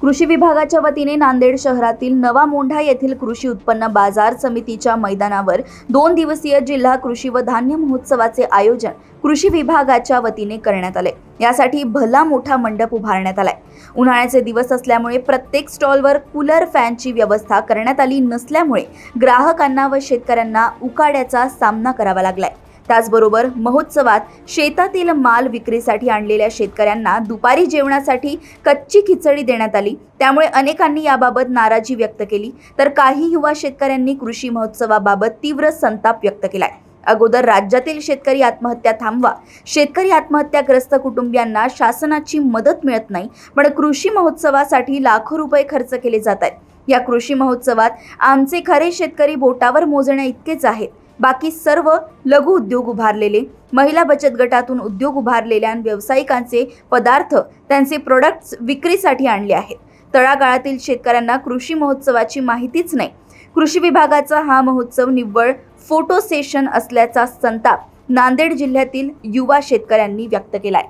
कृषी विभागाच्या वतीने नांदेड शहरातील नवा मोंढा येथील कृषी उत्पन्न बाजार समितीच्या मैदानावर 2 दिवसीय जिल्हा कृषी व धान्य महोत्सवाचे आयोजन कृषी विभागाच्या वतीने करण्यात आले। यासाठी भला मोठा मंडप उभारण्यात आलाय। उन्हाळ्याचे दिवस असल्यामुळे प्रत्येक स्टॉलवर कूलर फॅनची व्यवस्था करण्यात आली नसल्यामुळे ग्राहकांना व शेतकऱ्यांना उकाड्याचा सामना करावा लागलाय। त्याचबरोबर महोत्सवात शेतातील माल विक्रीसाठी आणलेल्या शेतकऱ्यांना दुपारी जेवणासाठी कच्ची खिचडी देण्यात आली। त्यामुळे अनेकांनी याबाबत नाराजी व्यक्त केली, तर काही युवा शेतकऱ्यांनी कृषी महोत्सवाबाबत तीव्र संताप व्यक्त केलाय। अगोदर राज्यातील शेतकरी आत्महत्या थांबवा, शेतकरी आत्महत्याग्रस्त कुटुंबियांना शासनाची मदत मिळत नाही, पण कृषी महोत्सवासाठी लाखो रुपये खर्च केले जात आहेत। या कृषी महोत्सवात आमचे खरे शेतकरी बोटावर मोजण्या इतकेच आहेत। बाकी सर्व लघु उद्योग उभारलेले, महिला बचत गटातून उद्योग उभारलेल्या व्यावसायिकांचे पदार्थ त्यांचे प्रोडक्ट्स विक्रीसाठी आणले आहेत। तळागाळातील शेतकऱ्यांना कृषी महोत्सवाची माहितीच नाही। कृषी विभागाचा हा महोत्सव निव्वळ फोटो सेशन असल्याचा संताप नांदेड जिल्ह्यातील युवा शेतकऱ्यांनी व्यक्त केलाय।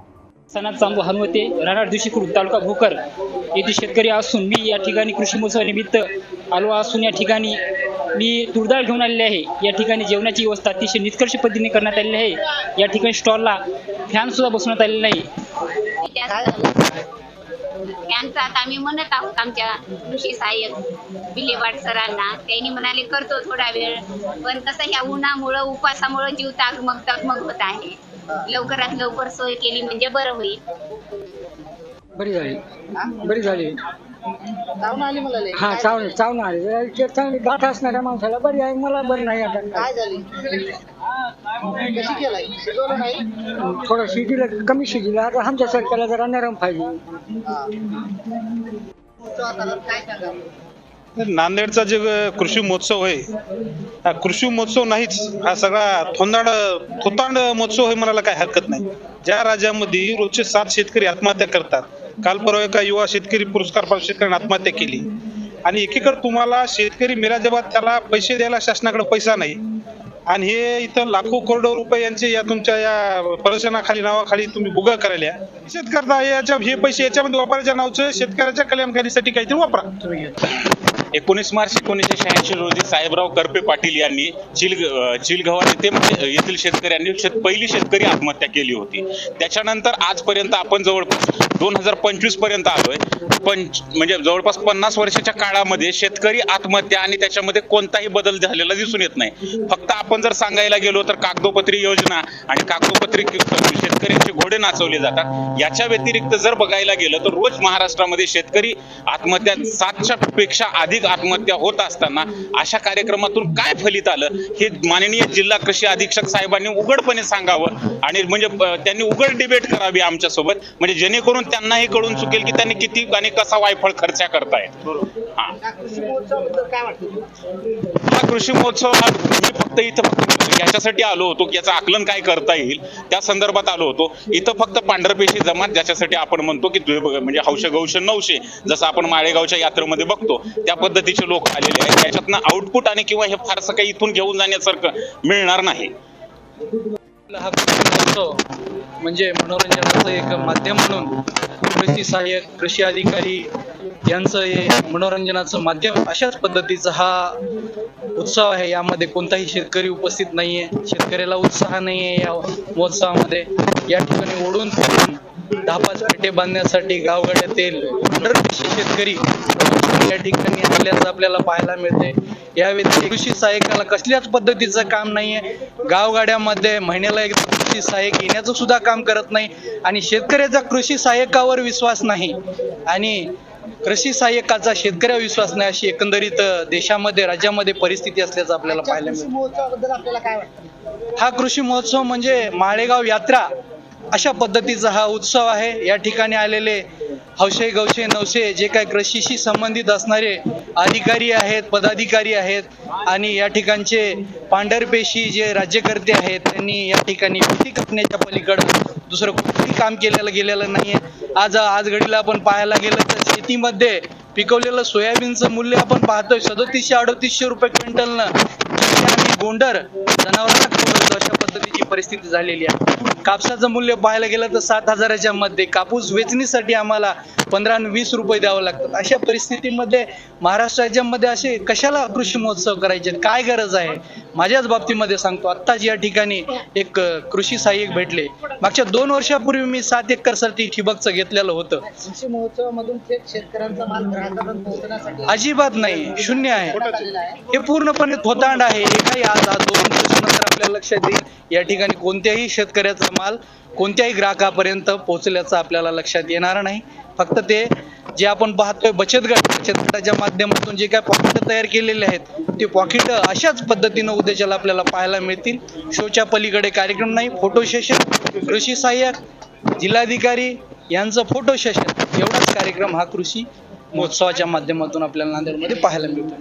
सनात चांदू हनुमते राहणार दिवशी खुर्द तालुका भोकर येथे शेतकरी असून मी या ठिकाणी कृषी महोत्सवानिमित्त आलो असून या ठिकाणी मी तुरडाळ घेऊन आलेले आहे। या ठिकाणी जेवणाची व्यवस्था अतिशय निष्कर्ष पद्धतीने करण्यात आलेली आहे। या ठिकाणी स्टॉलला फॅन सुद्धा बसवण्यात आलेला आहे। यांचा आता आम्ही म्हणत आहोत आमच्या कृषी सहाय्यक बिलेवाड सरांना, त्यांनी म्हणाले करतो थोडा वेळ, पण कसं ह्या उन्हामुळं उपासामुळं जीव तगमग होत आहे। लवकरात लवकर सोय केली म्हणजे बरं होईल। बरी झाली चावून आली मला लय. हा चावून आली चांगली गाठ असणाऱ्या माणसाला बरी आहे, मला बरं नाही आता। काय झाली? कशी केलाय? शिजवलं नाही? थोडं शिजलं, कमी शिजलं, आता आमच्या सरकारला जरा नरम पाहिजे। काय सांगा? नांदेडचा जे कृषी महोत्सव आहे, हा कृषी महोत्सव नाहीच, हा सगळा थोतांड महोत्सव आहे म्हणायला काही हरकत नाही। ज्या राज्यामध्ये रोजचे 7 शेतकरी आत्महत्या करतात, काल परवा एका युवा शेतकरी पुरस्कार प्राप्त शेतकऱ्याने आत्महत्या केली, आणि एकीकडे तुम्हाला शेतकरी मेला जेव्हा त्याला पैसे द्यायला शासनाकडे पैसा नाही, आणि हे इथं लाखो करोडो रुपये यांचे या तुमच्या या प्रदर्शनाखाली नावाखाली तुम्ही बुगा करायला निषेध करता। हे पैसे याच्यामध्ये वापरायच्या नावचं शेतकऱ्याच्या कल्याणकारीसाठी काहीतरी वापरा तुम्ही। 19 मार्च 1986 रोजी साहेबराव करपे पाटील यांनी चिलगव्हाण येथील शेतकऱ्यांनी पहिली शेतकरी आत्महत्या केली होती। त्याच्यानंतर आजपर्यंत आपण जवळपास 2025 पर्यंत आलोय, म्हणजे जवळपास 50 वर्षाच्या काळामध्ये शेतकरी आत्महत्या आणि त्याच्यामध्ये कोणताही बदल झालेला दिसून येत नाही। फक्त आपण जर सांगायला गेलो तर कागदोपत्री योजना आणि कागदोपत्री शेतकऱ्यांचे घोडे नाचवले जातात। याच्या व्यतिरिक्त जर बघायला गेलं तर रोज महाराष्ट्रामध्ये शेतकरी आत्महत्या 7च्या पेक्षा अधिक आत्महत्या होत असताना अशा कार्यक्रमातून काय फलित आलं हे माननीय जिल्हा कृषी अधीक्षक साहेबांनी उघडपणे सांगावं, आणि म्हणजे त्यांनी उघड डिबेट करावी आमच्या सोबत, म्हणजे जेणेकरून त्यांनाही कळून चुकेल की त्यांनी किती आणि कसा वायफळ खर्च करतायत। हा कृषी महोत्सव मी फक्त इथं याच्यासाठी आलो होतो की याचं आकलन काय करता येईल त्या संदर्भात आलो होतो। इथं फक्त पांढरपेशी जमात, ज्याच्यासाठी आपण म्हणतो की म्हणजे हौशे गौश नवशे, जसं आपण माळेगावच्या यात्रेमध्ये बघतो त्या पद्धतीचे लोक आलेले आहेत। त्याच्यातनं आउटपुट आणि किंवा हे फारसं काही इथून घेऊन जाण्यासारखं मिळणार नाही। हा महोत्सव म्हणजे मनोरंजनाचं एक माध्यम म्हणून कृषी सहाय्यक, कृषी अधिकारी यांचं हे मनोरंजनाचं माध्यम अशाच पद्धतीचा हा उत्सव आहे। यामध्ये कोणताही शेतकरी उपस्थित नाहीये, शेतकऱ्याला उत्साह नाहीये या महोत्सवामध्ये। या ठिकाणी ओढून 10-5 पेटे बांधण्यासाठी गावगाड्यातील पंढरपेशी शेतकरी या ठिकाणी आल्याचं आपल्याला पाहायला मिळते। या व्यतिरिक्त कृषी सहाय्यकाला कसल्याच पद्धतीचं काम नाहीये। गावगाड्यामध्ये महिन्याला एक कृषी सहाय्यक येण्याचं सुद्धा काम करत नाही, आणि शेतकऱ्याचा कृषी सहाय्यकावर विश्वास नाही आणि कृषी सहाय्यकाचा शेतकऱ्यावर विश्वास नाही, अशी एकंदरीत देशामध्ये राज्यामध्ये परिस्थिती असल्याचं आपल्याला पाहायला मिळतं। आपल्याला काय वाटतं? हा कृषी महोत्सव म्हणजे माळेगाव यात्रा अशा पद्धतीचा हा उत्सव आहे। या ठिकाणी आलेले हौशे गौशे नवशे जे काही कृषीशी संबंधित असणारे अधिकारी आहेत, पदाधिकारी आहेत, आणि या ठिकाणचे पांढरपेशी जे राज्यकर्ते आहेत, त्यांनी या ठिकाणी भीती कापण्याच्या पलीकडे दुसरं कुठलंही काम गेलेलं नाहीये। आज घडीला आपण पाहायला गेलं तर शेतीमध्ये पिकवलेलं सोयाबीनचं मूल्य आपण पाहतोय 3700-3800 रुपये क्विंटलनं, आणि गोंडर जनावरांना अशा पद्धतीची परिस्थिती झालेली आहे। कापसाचं मूल्य पाहायला गेलं तर 7,000च्या मध्ये, कापूस वेचणीसाठी आम्हाला 15 आणि 20 रुपये द्यावं लागतात. अशा परिस्थितीमध्ये महाराष्ट्र राज्यामध्ये असे कशाला कृषी महोत्सव करायचे, काय गरज आहे? माझ्याच बाबतीमध्ये सांगतो, आत्ताच या ठिकाणी एक कृषी सहाय्यक भेटले. मागच्या 2 वर्षापूर्वी मी 7 एकरसाठी ठिबकचं घेतलेलं होतं. कृषी महोत्सवामधून थेट शेतकऱ्यांचा माल ग्राहकांपर्यंत पोहोचण्यासाठी अजिबात नाही, शून्य आहे. आलेला आहे. हे पूर्णपणे थोतांड आहे. हे काही आज 2 वर्षानंतर आपल्या लक्षात येईल. या ठिकाणी कोणत्याही शेतकऱ्याचा माल कोणत्याही ग्राहकापर्यंत पोहोचल्याचं आपल्याला लक्षात येणार नाही. फक्त ते जे आपण पाहतोय बचत गटाच्या माध्यमातून जे काय पॉकेट तयार केलेले आहेत ते पॉकेट अशाच पद्धतीनं उद्याच्याला आपल्याला पाहायला मिळतील. शोच्या पलीकडे कार्यक्रम नाही. फोटो सेशन, कृषी सहाय्यक, जिल्हाधिकारी यांचं फोटो सेशन, एवढाच कार्यक्रम हा कृषी महोत्सवाच्या माध्यमातून आपल्याला नांदेडमध्ये पाहायला मिळतो.